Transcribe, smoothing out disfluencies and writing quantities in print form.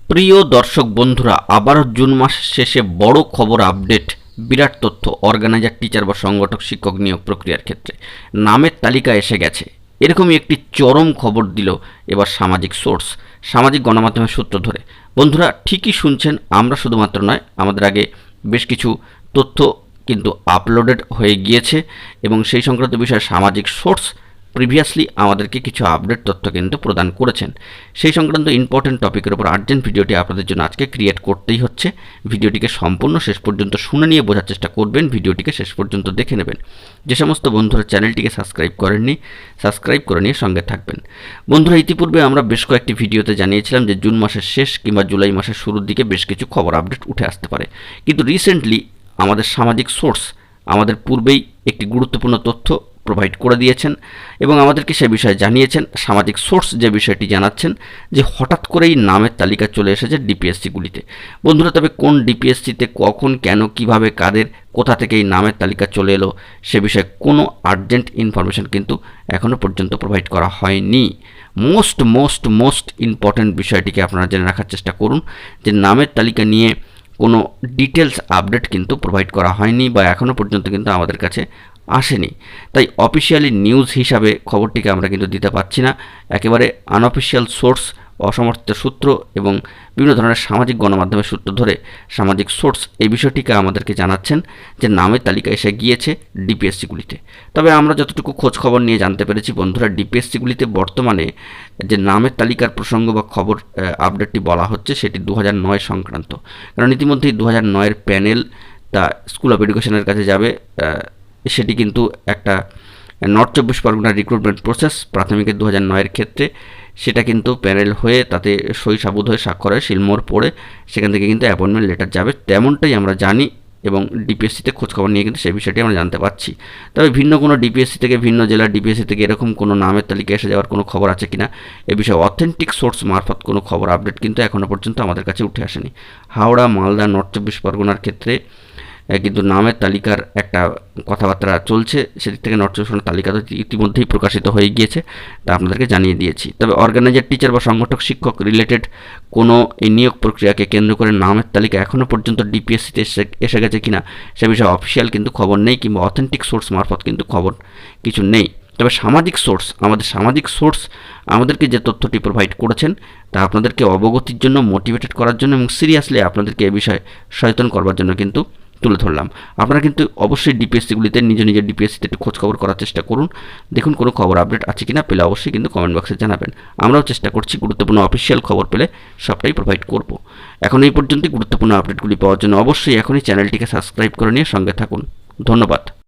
প্রিয় দর্শক বন্ধুরা, আবারও জুন মাসের শেষে বড় খবর আপডেট, বিরাট তথ্য অর্গানাইজার, টিচার বা সংগঠক শিক্ষক নিয়োগ প্রক্রিয়ার ক্ষেত্রে নামের তালিকা এসে গেছে। এরকমই একটি চরম খবর দিল এবার সামাজিক সোর্স, সামাজিক গণমাধ্যমের সূত্র ধরে। বন্ধুরা ঠিকই শুনছেন, আমরা শুধুমাত্র নয়, আমাদের আগে বেশ কিছু তথ্য কিন্তু আপলোডেড হয়ে গিয়েছে এবং সেই সংক্রান্ত বিষয়ে সামাজিক সোর্স প্রিভিয়াসলি আমাদেরকে কিছু আপডেট তথ্য কিন্তু প্রদান করেছেন। সেই সংক্রান্ত ইম্পর্টেন্ট টপিকের উপর আর্জেন্ট ভিডিওটি আপনাদের জন্য আজকে ক্রিয়েট করতেই হচ্ছে। ভিডিওটিকে সম্পূর্ণ শেষ পর্যন্ত শুনে নিয়ে বোঝার চেষ্টা করবেন, ভিডিওটিকে শেষ পর্যন্ত দেখে নেবেন। যে সমস্ত বন্ধুরা চ্যানেলটিকে সাবস্ক্রাইব করেননি, সাবস্ক্রাইব করে নিয়ে সঙ্গে থাকবেন। বন্ধুরা ইতিপূর্বে আমরা বেশ কয়েকটি ভিডিওতে জানিয়েছিলাম যে জুন মাসের শেষ কিংবা জুলাই মাসের শুরুর দিকে বেশ কিছু খবর আপডেট উঠে আসতে পারে, কিন্তু রিসেন্টলি আমাদের সামাজিক সোর্স আমাদের পূর্বেই একটি গুরুত্বপূর্ণ তথ্য প্রোভাইড করে দিয়েছেন এবং আমাদেরকে সে বিষয়ে জানিয়েছেন। সামাজিক সোর্স যে বিষয়টি জানাচ্ছেন যে হঠাৎ করেই নামের তালিকা চলে এসেছে ডিপিএসসিগুলিতে। বন্ধুরা তবে কোন ডিপিএসসিতে কখন, কেন, কিভাবে, কাদের, কোথা থেকে এই নামের তালিকা চলে এলো সে বিষয়ে কোনো আর্জেন্ট ইনফরমেশন কিন্তু এখনও পর্যন্ত প্রোভাইড করা হয়নি। মোস্ট ইম্পর্ট্যান্ট বিষয়টিকে আপনারা জেনে রাখার চেষ্টা করুন যে নামের তালিকা নিয়ে কোনো ডিটেলস আপডেট কিন্তু প্রোভাইড করা হয়নি বা এখনও পর্যন্ত কিন্তু আমাদের কাছে আসেনি। তাই অফিসিয়ালি নিউজ হিসাবে খবরটিকে আমরা কিন্তু দিতে পারছি না। একেবারে আনঅফিসিয়াল সোর্স, অসমর্থিত সূত্র এবং বিভিন্ন ধরনের সামাজিক গণমাধ্যমের সূত্র ধরে সামাজিক সোর্স এই বিষয়টিকে আমাদেরকে জানাচ্ছেন যে নামের তালিকা এসে গিয়েছে ডিপিএসসিগুলিতে। তবে আমরা যতটুকু খোঁজ খবর নিয়ে জানতে পেরেছি বন্ধুরা, ডিপিএসসিগুলিতে বর্তমানে যে নামের তালিকার প্রসঙ্গ বা খবর আপডেটটি বলা হচ্ছে সেটি 2009 সংক্রান্ত। কারণ ইতিমধ্যেই 2009-এর প্যানেল তা স্কুল অফ এডুকেশনের কাছে যাবে। সেটি কিন্তু একটা নর্থ 24 পরগনার রিক্রুটমেন্ট প্রসেস, প্রাথমিকের 2009-এর ক্ষেত্রে সেটা কিন্তু প্যানেল হয়ে তাতে সই সাবুত হয়ে স্বাক্ষর হয়ে শিলমোহর পড়ে সেখান থেকে কিন্তু অ্যাপয়েন্টমেন্ট লেটার যাবে, তেমনটাই আমরা জানি এবং ডিপিএসসিতে খোঁজখবর নিয়ে কিন্তু সেই বিষয়টি আমরা জানতে পারছি। তবে ভিন্ন কোনো ডিপিএসসি থেকে, ভিন্ন জেলার ডিপিএসসি থেকে এরকম কোনো নামের তালিকা এসে যাওয়ার কোনো খবর আছে কিনা এ বিষয়ে অথেন্টিক সোর্স মারফত কোনো খবর আপডেট কিন্তু এখনও পর্যন্ত আমাদের কাছে উঠে আসেনি। হাওড়া, মালদা, নর্থ 24 পরগনার ক্ষেত্রে কিন্তু নামের তালিকার একটা কথাবার্তা চলছে, সেদিক থেকে নর্থ 24 পরগনার তালিকা তো ইতিমধ্যেই প্রকাশিত হয়ে গিয়েছে, তা আপনাদেরকে জানিয়ে দিয়েছি। তবে অর্গানাইজার, টিচার বা সংগঠক শিক্ষক রিলেটেড কোনো এই নিয়োগ প্রক্রিয়াকে কেন্দ্র করে নামের তালিকা এখনও পর্যন্ত ডিপিএসসিতে এসে গেছে কিনা সে বিষয়ে অফিসিয়াল কিন্তু খবর নেই কিংবা অথেন্টিক সোর্স মারফত কিন্তু খবর কিছু নেই। তবে সামাজিক সোর্স, আমাদের সামাজিক সোর্স আমাদেরকে যে তথ্যটি প্রোভাইড করেছেন তা আপনাদেরকে অবগতির জন্য, মোটিভেটেড করার জন্য এবং সিরিয়াসলি আপনাদেরকে এ বিষয়ে সচেতন করবার জন্য কিন্তু তুলে ধরলাম। আপনারা কিন্তু অবশ্যই ডিপিএসসিগুলিতে নিজের ডিপিএসসিতে একটু খোঁজখবর করার চেষ্টা করুন, দেখুন কোনো খবর আপডেট আছে কিনা, পেলে অবশ্যই কিন্তু কমেন্ট বক্সে জানাবেন। আমরাও চেষ্টা করছি গুরুত্বপূর্ণ অফিসিয়াল খবর পেলে সবটাই প্রোভাইড করব। এখন এই পর্যন্তই। গুরুত্বপূর্ণ আপডেটগুলি পাওয়ার জন্য অবশ্যই এখনই চ্যানেলটিকে সাবস্ক্রাইব করে নিয়ে সঙ্গে থাকুন। ধন্যবাদ।